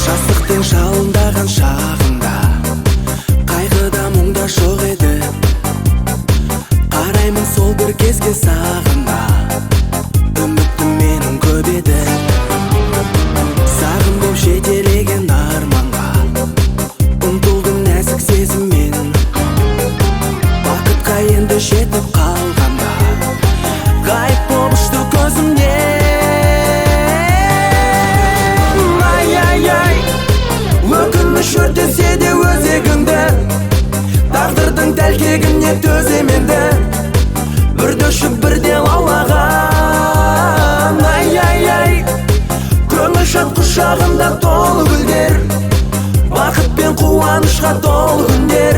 Жастықтың жалындаған шағында қайғыда мұңда жоқ еді. Қараймын сол бір кезге сағында, үмітім менің көп еді. Сағым боп жетелеген арманға ұмтылдым нәзік сезіммен. Бақытқа енді жетіп қалғанда ғайып болып ұшты көзімнен. Өкініш өртесе де өзегіңді, тағдырдың тәлкегіне төзем енді. Бірде ұшып бірде лаулаған, ай-ай-ай. Көңіл шат құшағында толы гүлдер, бақыт пен қуанышқа толы күндер.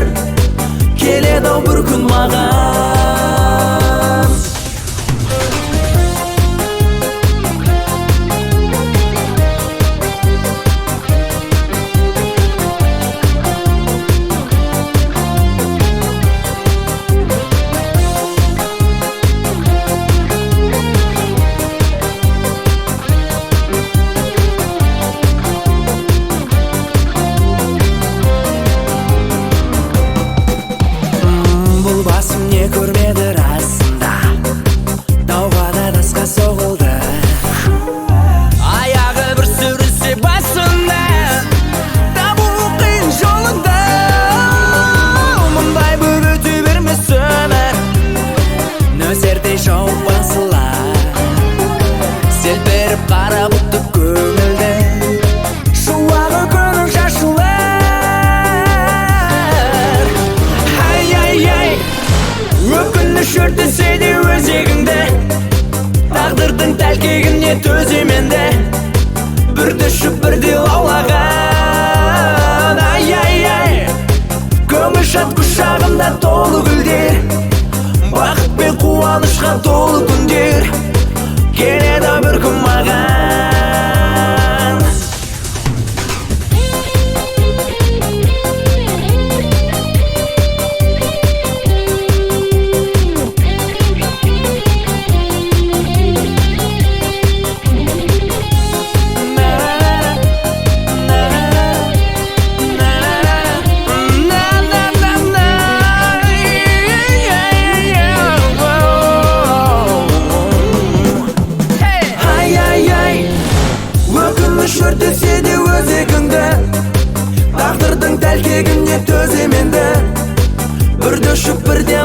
Келеді-ау бір күн маған. Бұл басым не көрмеді расында, тауға да тасқа соғылды. Аяғы бір сүрілсе басында, табу қиын жолыңды. Мұндай бір өте бермес өмір, нөсердей жауып басылар. Селперіп қара бұлтты көңілді, шуағы күнің шашылар. Өкініш өртесе де өзегіңді, тағдырдың тәлкегіне төзем енді. Бірде ұшып бірде лаулаған, ай-ай-ай. Көңіл шат құшағында толы гүлдер, бақыт пен қуанышқа толы күндер. Келеді бір күн маған. Өртесе де өзегіңді, тағдырдың тәлкегіне төзем енді. Бірде ұшып бірде